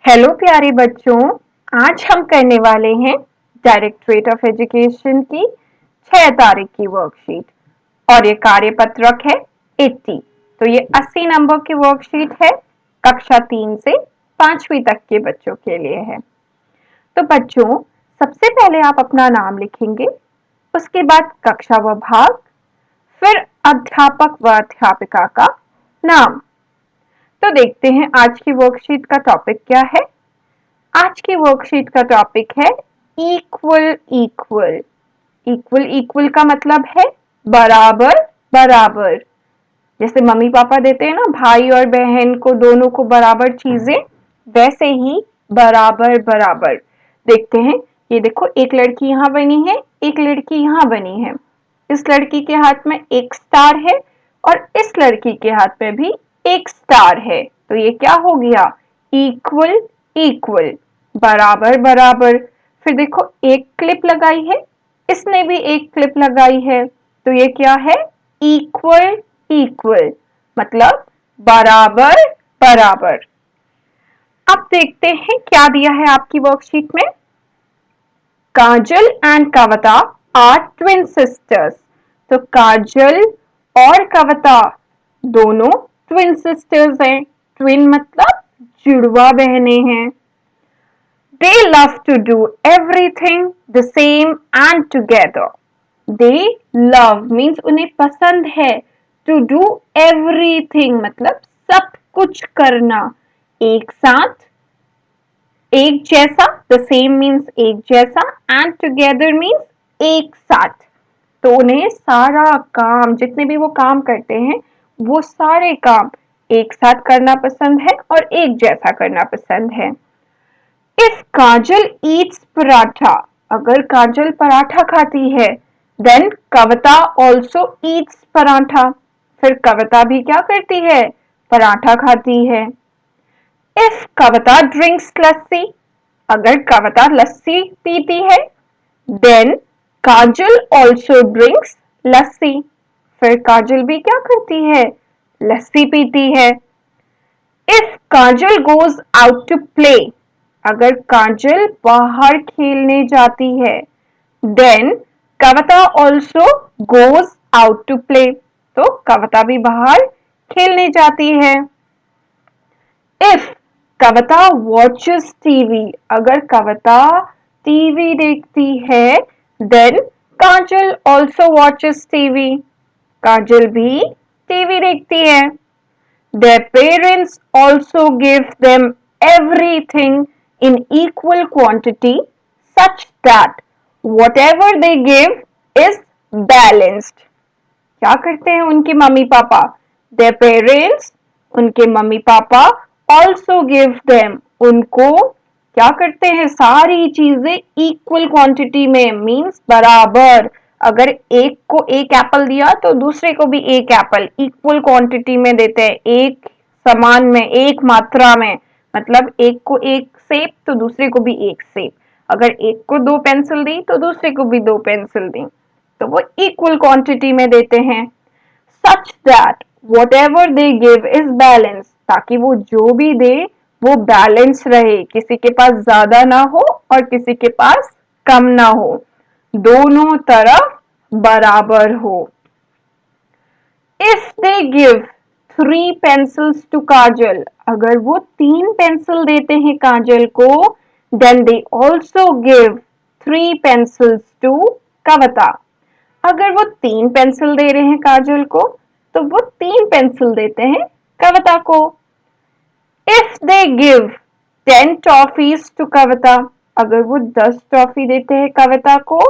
Hello प्यारे बच्चों। आज हम करने वाले हैं डायरेक्टरेट ऑफ एजुकेशन की 6 तारीख की वर्कशीट और ये कार्यपत्रक है 80। तो ये 80 नंबर की वर्कशीट है, कक्षा 3 से 5वीं तक के बच्चों के लिए है। तो बच्चों, सबसे पहले आप अपना नाम लिखेंगे, उसके बाद कक्षा व भाग, फिर अध्यापक व अध्यापिका का नाम। तो देखते हैं आज की वर्कशीट का टॉपिक क्या है। आज की वर्कशीट का टॉपिक है इक्वल इक्वल। इक्वल इक्वल का मतलब है बराबर बराबर। जैसे मम्मी पापा देते हैं ना भाई और बहन को, दोनों को बराबर चीजें, वैसे ही बराबर बराबर। देखते हैं, ये देखो एक लड़की यहाँ बनी है, एक लड़की यहाँ बनी है। इस लड़की के हाथ में एक स्टार है और इस लड़की के हाथ में भी एक स्टार है। तो ये क्या हो गया? इक्वल इक्वल, बराबर बराबर। फिर देखो एक क्लिप लगाई है, इसने भी एक क्लिप लगाई है, तो ये क्या है? इक्वल इक्वल, मतलब बराबर बराबर। अब देखते हैं क्या दिया है आपकी वर्कशीट में। Kajal and Kavita are twin sisters. तो काजल और कविता दोनों ट्विन सिस्टर्स हैं। ट्विन मतलब जुड़वा बहनें हैं। They love to do everything the same and together. They love means उन्हें पसंद है, to do everything मतलब सब कुछ करना एक साथ, एक जैसा। the same means एक जैसा and together means एक साथ। तो उन्हें सारा काम, जितने भी वो काम करते हैं, वो सारे काम एक साथ करना पसंद है और एक जैसा करना पसंद है। If काजल eats पराठा, अगर काजल पराठा खाती है, then कविता also eats पराठा, फिर कविता भी क्या करती है? पराठा खाती है। If कविता drinks लस्सी, अगर कविता लस्सी पीती है, then काजल also drinks लस्सी, फिर काजल भी क्या करती है? लस्सी पीती है। If Kajal goes out to play, अगर काजल बाहर खेलने जाती है, then Kavita also goes out to play, तो कविता भी बाहर खेलने जाती है। If कविता watches TV, अगर कविता टीवी देखती है, then काजल also watches TV, काजल भी टीवी देखती है। Their parents also give them everything in equal quantity such that whatever they give is balanced. क्या करते हैं उनके मम्मी पापा? Their parents, उनके mummy papa also give them, उनको क्या करते हैं? सारी चीजें इक्वल क्वांटिटी में, मीन्स बराबर। अगर एक को एक एप्पल दिया तो दूसरे को भी एक एप्पल इक्वल क्वांटिटी में देते हैं, एक समान में, एक मात्रा में। मतलब एक को एक सेब तो दूसरे को भी एक सेब। अगर एक को 2 पेंसिल दी तो दूसरे को भी 2 पेंसिल दी, तो वो इक्वल क्वांटिटी में देते हैं। Such that whatever they give is balanced, ताकि वो जो भी दे वो बैलेंस रहे, किसी के पास ज्यादा ना हो और किसी के पास कम ना हो, दोनों तरफ बराबर हो। If they give 3 pencils to काजल, अगर वो 3 पेंसिल देते हैं काजल को, then they also give 3 pencils to कविता। अगर वो 3 पेंसिल दे रहे हैं काजल को, तो वो 3 पेंसिल देते हैं कविता को। If they give 10 toffees to कविता, अगर वो 10 टॉफी देते हैं कविता को,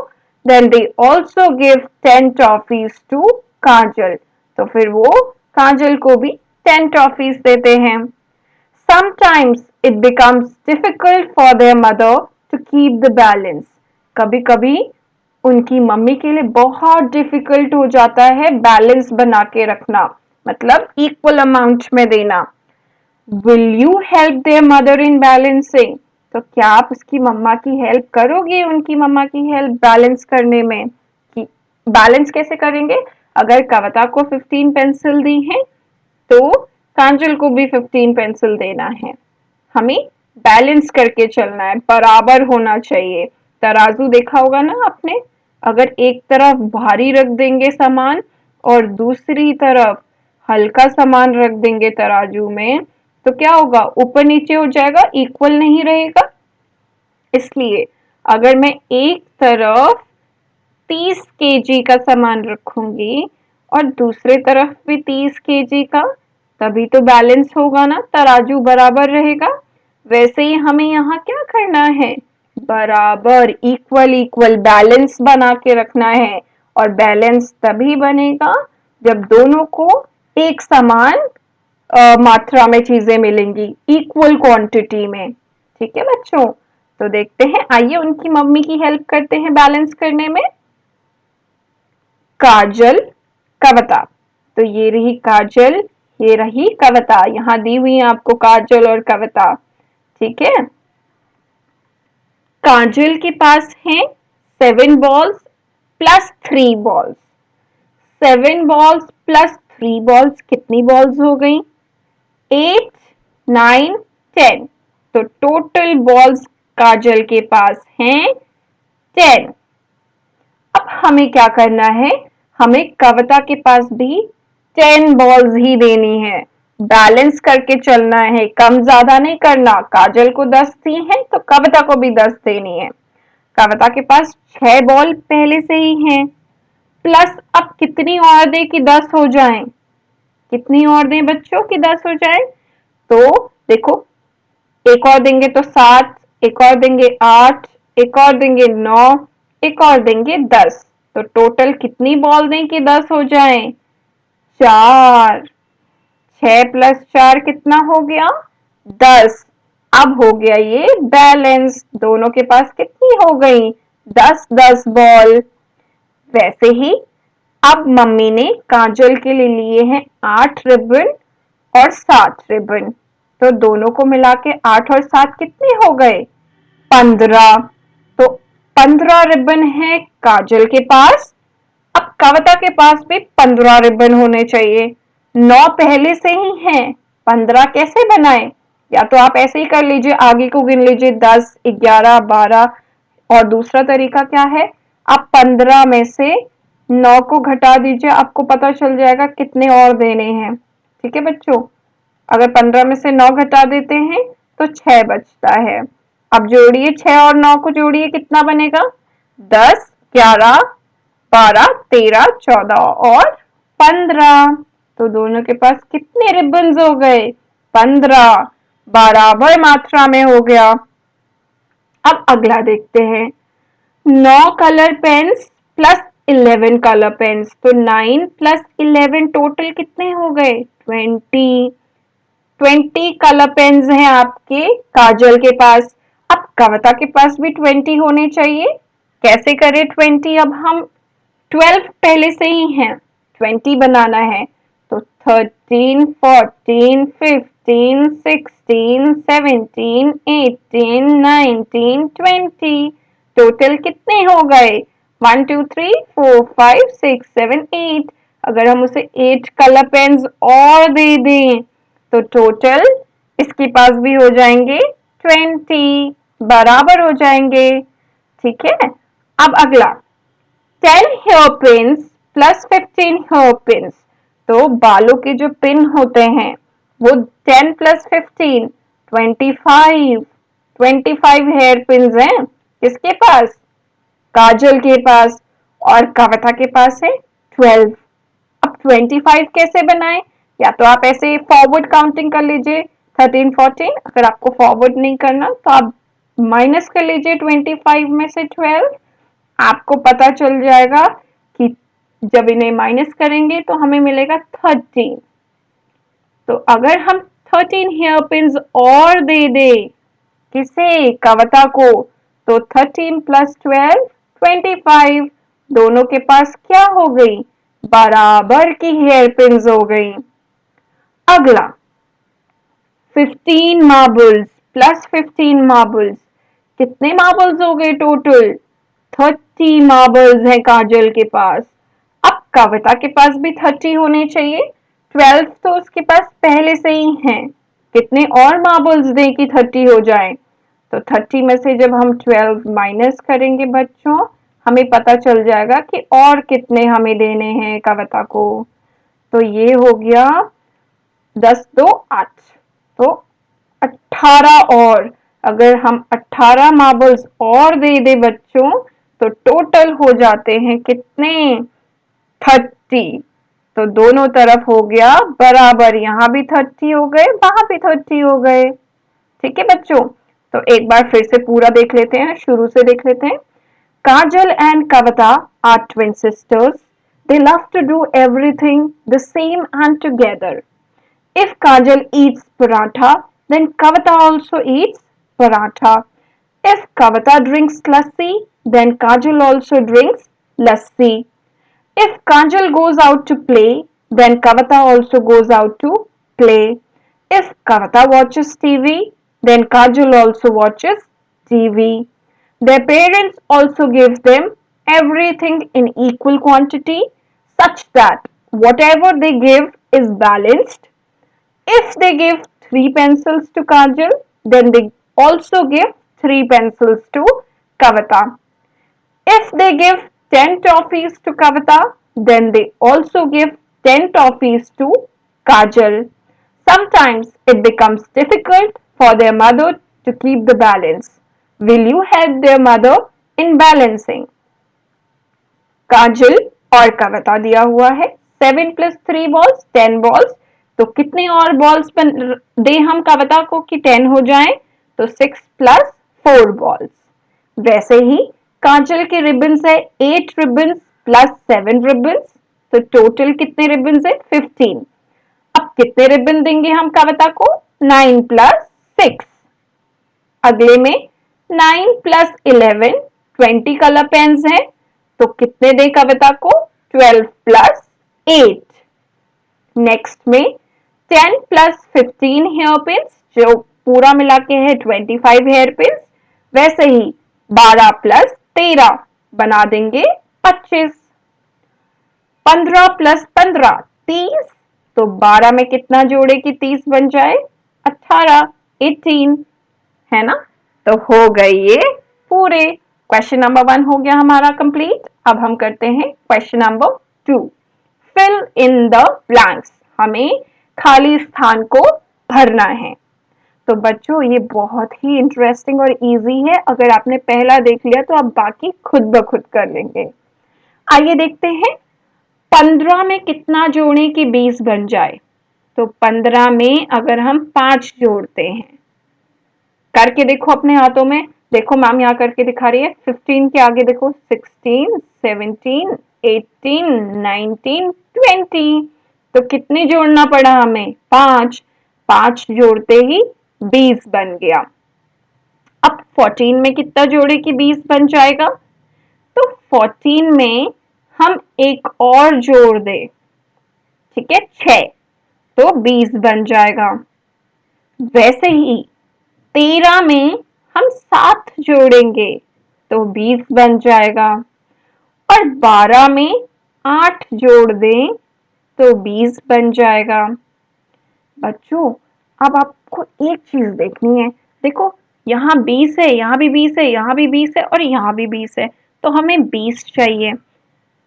then they also give 10 toffees to काजल, तो फिर वो काजल को भी 10 टॉफीज देते हैं। Sometimes it becomes difficult for their mother to keep the balance. कभी कभी उनकी मम्मी के लिए बहुत डिफिकल्ट हो जाता है बैलेंस बना के रखना, मतलब इक्वल अमाउंट में देना। Will you help there mother in balancing, तो क्या आप उसकी मम्मा की हेल्प करोगे, उनकी मम्मा की हेल्प बैलेंस करने में? कि बैलेंस कैसे करेंगे? अगर कविता को 15 पेंसिल दी है तो काजल को भी 15 पेंसिल देना है। हमें बैलेंस करके चलना है, बराबर होना चाहिए। तराजू देखा होगा ना आपने, अगर एक तरफ भारी रख देंगे सामान और दूसरी तरफ हल्का सामान रख देंगे तराजू में, तो क्या होगा, ऊपर नीचे हो जाएगा, इक्वल नहीं रहेगा। इसलिए अगर मैं एक तरफ 30 केजी का सामान रखूंगी और दूसरे तरफ भी 30 केजी का, तभी तो बैलेंस होगा ना, तराजू बराबर रहेगा। वैसे ही हमें यहाँ क्या करना है, बराबर इक्वल इक्वल बैलेंस बना के रखना है। और बैलेंस तभी बनेगा जब दोनों को एक समान मात्रा में चीजें मिलेंगी, इक्वल क्वांटिटी में। ठीक है बच्चों, तो देखते हैं, आइए उनकी मम्मी की हेल्प करते हैं बैलेंस करने में। काजल, कविता। तो ये रही काजल, ये रही कविता, यहाँ दी हुई है आपको काजल और कविता। ठीक है, काजल के पास है 7 balls plus 3 balls. 7 balls plus 3 balls कितनी बॉल्स हो गई, 8, 9, 10। तो टोटल बॉल्स काजल के पास हैं 10। अब हमें क्या करना है, हमें कविता के पास भी 10 बॉल्स ही देनी है। बैलेंस करके चलना है, कम ज्यादा नहीं करना। काजल को 10 दी है तो कविता को भी 10 देनी है। कविता के पास 6 बॉल पहले से ही हैं, प्लस अब कितनी और दे कि 10 हो जाएं, कितनी और दें बच्चों कि 10 हो जाए, तो देखो, एक और देंगे तो 7, एक और देंगे 8, एक और देंगे 9, एक और देंगे 10। तो टोटल कितनी बॉल दें कि 10 हो जाए, 4। 6 प्लस 4 कितना हो गया, 10। अब हो गया ये बैलेंस, दोनों के पास कितनी हो गई, 10 10 बॉल। वैसे ही अब मम्मी ने काजल के लिए लिए हैं 8 रिबन और 7 रिबन। तो दोनों को मिला के 8 और 7 कितने हो गए, 15। तो 15 रिबन है काजल के पास। अब कविता के पास भी 15 रिबन होने चाहिए, 9 पहले से ही हैं, 15 कैसे बनाए, या तो आप ऐसे ही कर लीजिए, आगे को गिन लीजिए 10, 11, 12। और दूसरा तरीका क्या है, आप 15 में से 9 को घटा दीजिए, आपको पता चल जाएगा कितने और देने हैं। ठीक है बच्चों, अगर 15 में से 9 घटा देते हैं तो 6 बचता है। अब जोड़िए, 6 और 9 को जोड़िए, कितना बनेगा, 10, 11, 12, 13, 14 और 15। तो दोनों के पास कितने रिबन्स हो गए, 15, बराबर मात्रा में हो गया। अब अगला देखते हैं, 9 colour pens plus 11 colour pens. तो 9 प्लस 11 टोटल कितने हो गए, 20। 20 कलर पेन्स हैं आपके काजल के पास। अब कविता के पास भी 20 होने चाहिए। कैसे करें 20, अब हम 12 पहले से ही हैं, 20 बनाना है। तो 13, 14, 15, 16, 17, 18, 19, 20। टोटल कितने हो गए, 1 2 3 4 5 6 7 8। अगर हम उसे 8 कलर पेन्स और दे दें तो टोटल इसके पास भी हो जाएंगे 20, बराबर हो जाएंगे। ठीक है, अब अगला, 10 hair pins plus 15 hair pins. तो बालों के जो पिन होते हैं वो 10 प्लस 15, 25। 25 हेयर पिन्स हैं किसके पास, काजल के पास। और कविता के पास है 12। अब 25 कैसे बनाए, या तो आप ऐसे फॉरवर्ड काउंटिंग कर लीजिए, 13 14। अगर आपको फॉरवर्ड नहीं करना तो आप माइनस कर लीजिए 25 में से 12। आपको पता चल जाएगा कि जब इन्हें माइनस करेंगे तो हमें मिलेगा 13। तो अगर हम 13 हेयर पिन्स और दे दे किसे, कविता को, तो 13 प्लस 12, 25। दोनों के पास क्या हो गई, बराबर की हेयर पिन्स हो गई। अगला, 15 मार्बल्स प्लस 15 मार्बल्स। कितने मार्बल्स हो गए टोटल, 30 मार्बल्स हैं काजल के पास। अब कविता के पास भी 30 होने चाहिए, 12 तो उसके पास पहले से ही हैं। कितने और मार्बल्स दें कि 30 हो जाए? तो 30 में से जब हम 12 माइनस करेंगे बच्चों, हमें पता चल जाएगा कि और कितने हमें देने हैं कविता को। तो ये हो गया 10 2 8, तो 18 और, अगर हम 18 मार्बल्स और दे दे बच्चों तो टोटल हो जाते हैं कितने? 30। तो दोनों तरफ हो गया बराबर, यहाँ भी 30 हो गए, वहां भी 30 हो गए। ठीक है बच्चों, तो एक बार फिर से पूरा देख लेते हैं, शुरू से देख लेते हैं। Kajal and Kavita are twin sisters. They love to do everything the same and together. If Kajal eats paratha, then Kavita also eats paratha. If Kavita drinks lassi, then Kajal also drinks lassi. If Kajal goes out to play, then Kavita also goes out to play. If Kavita watches TV, then Kajal also watches TV. Their parents also give them everything in equal quantity such that whatever they give is balanced. If they give 3 pencils to Kajal, then they also give 3 pencils to Kavita. If they give 10 toffees to Kavita, then they also give 10 toffees to Kajal. Sometimes it becomes difficult for their mother to keep the balance. Will you help their mother in balancing? काजल और कविता दिया हुआ है 7 + 3 balls 10 balls। तो कितने और balls दे हम कविता को कि 10 हो जाए? तो 6 + 4 balls। वैसे ही काजल के रिबन्स है 8 रिबन्स + 7 रिबन्स। तो टोटल कितने रिबन्स है? 15। अब कितने रिबन देंगे हम कविता को? 9 + 6। अगले में 9 + 11 20 कलर पेन्स हैं, तो कितने दे कविता को? 12 + 8। नेक्स्ट में 10 + 15 हेयर पिन्स, जो पूरा मिला के है 25 हेयर पिन्स। वैसे ही 12 + 13 बना देंगे 25। 15 + 15 30। तो 12 में कितना जोड़े कि 30 बन जाए? 18 18, है ना? तो हो गई ये पूरे। क्वेश्चन नंबर 1 हो गया हमारा कंप्लीट। अब हम करते हैं question number 2। Fill in the blanks, हमें खाली स्थान को भरना है। तो बच्चों ये बहुत ही इंटरेस्टिंग और इजी है, अगर आपने पहला देख लिया तो आप बाकी खुद ब खुद कर लेंगे। आइए देखते हैं 15 में कितना जोड़ें कि 20 बन जाए। तो 15 में अगर हम 5 जोड़ते हैं, करके देखो अपने हाथों में, देखो मैम यहाँ करके दिखा रही है। 15 के आगे देखो 16 17 18 19 20। तो कितने जोड़ना पड़ा हमें? 5। 5 जोड़ते ही 20 बन गया। अब 14 में कितना जोड़े कि 20 बन जाएगा? तो 14 में हम एक और जोड़ दे, ठीक है 6, तो 20 बन जाएगा। वैसे ही 13 में हम 7 जोड़ेंगे तो 20 बन जाएगा। और 12 में 8 जोड़ दें तो 20 बन जाएगा। बच्चों अब आपको एक चीज देखनी है, देखो यहाँ 20 है, यहाँ भी 20 है, यहाँ भी 20 है और यहाँ भी 20 है, तो हमें 20 चाहिए।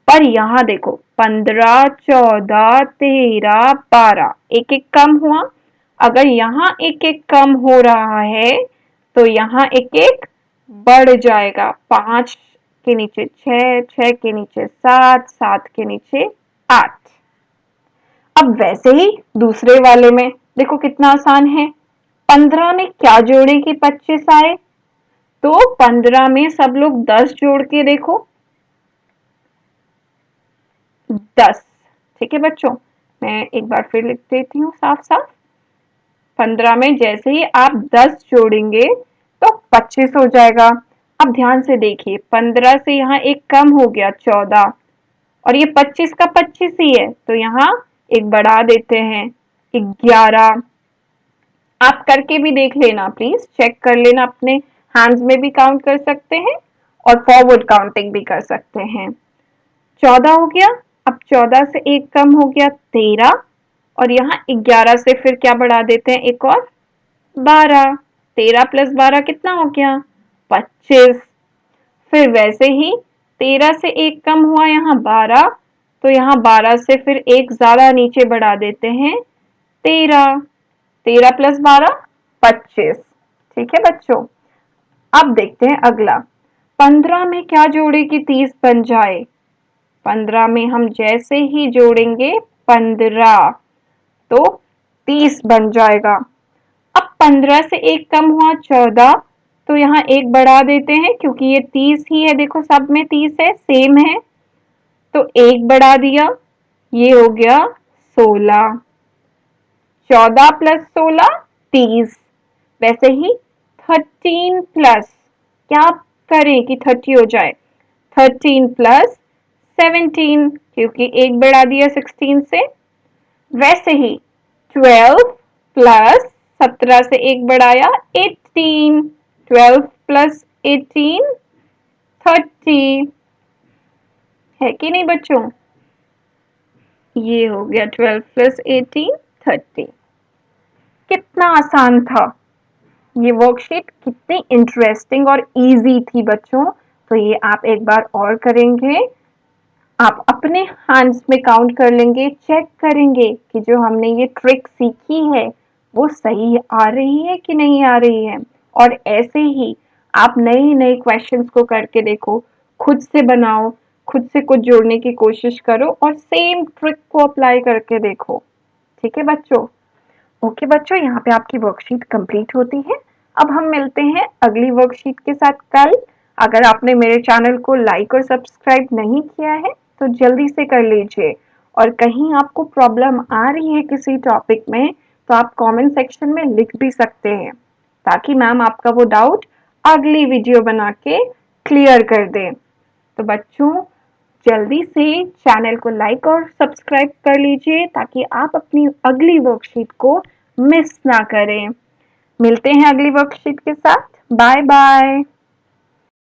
पर यहाँ देखो 15 14 13 12 एक एक कम हुआ। अगर यहाँ एक एक कम हो रहा है तो यहाँ एक एक बढ़ जाएगा। 5 के नीचे 6, 6 के नीचे 7, 7 के नीचे 8। अब वैसे ही दूसरे वाले में देखो कितना आसान है। 15 में क्या जोड़े कि 25 आए? तो 15 में सब लोग 10 जोड़ के देखो 10। ठीक है बच्चों, मैं एक बार फिर लिख देती हूँ साफ साफ। 15 में जैसे ही आप 10 जोड़ेंगे तो 25 हो जाएगा। अब ध्यान से देखिए 15 से यहाँ एक कम हो गया 14 और ये 25 का 25 ही है, तो यहाँ एक बढ़ा देते हैं 11। आप करके भी देख लेना, प्लीज चेक कर लेना, अपने हैंड्स में भी काउंट कर सकते हैं और फॉरवर्ड काउंटिंग भी कर सकते हैं। 14 हो गया। अब 14 से एक कम हो गया 13 और यहाँ 11 से फिर क्या बढ़ा देते हैं एक और 12। 13 प्लस 12 कितना हो गया? 25। फिर वैसे ही 13 से एक कम हुआ यहाँ 12, तो यहाँ 12 से फिर एक ज्यादा नीचे बढ़ा देते हैं 13। 13 प्लस 12 25। ठीक है बच्चों, अब देखते हैं अगला। 15 में क्या जोड़े कि 30 बन जाए? 15 में हम जैसे ही जोड़ेंगे 15 तो 30 बन जाएगा। अब 15 से एक कम हुआ 14, तो यहाँ एक बढ़ा देते हैं क्योंकि ये 30 ही है, देखो सब में 30 है, सेम है, तो एक बढ़ा दिया, ये हो गया 16। 14 प्लस 16 30। वैसे ही 13 प्लस, क्या करें कि 30 हो जाए? 13 प्लस 17, क्योंकि एक बढ़ा दिया 16 से। वैसे ही 12 प्लस 17 से एक बढ़ाया 18। 12 प्लस 18 30 है कि नहीं बच्चों? ये हो गया 12 प्लस 18 30। कितना आसान था ये वर्कशीट, कितनी इंटरेस्टिंग और इजी थी बच्चों। तो ये आप एक बार और करेंगे, आप अपने हैंड्स में काउंट कर लेंगे, चेक करेंगे कि जो हमने ये ट्रिक सीखी है वो सही आ रही है कि नहीं आ रही है। और ऐसे ही आप नए नए क्वेश्चंस को करके देखो, खुद से बनाओ, खुद से कुछ जोड़ने की कोशिश करो और सेम ट्रिक को अप्लाई करके देखो। ठीक है बच्चों? ओके बच्चों, यहाँ पे आपकी वर्कशीट कंप्लीट होती है। अब हम मिलते हैं अगली वर्कशीट के साथ कल। अगर आपने मेरे चैनल को लाइक और सब्सक्राइब नहीं किया है तो जल्दी से कर लीजिए। और कहीं आपको प्रॉब्लम आ रही है किसी टॉपिक में तो आप कमेंट सेक्शन में लिख भी सकते हैं, ताकि मैम आपका वो डाउट अगली वीडियो बना के क्लियर कर दें। तो बच्चों, जल्दी से चैनल को लाइक और सब्सक्राइब कर लीजिए ताकि आप अपनी अगली वर्कशीट को मिस ना करें। मिलते हैं अगली वर्कशीट के साथ। Bye bye.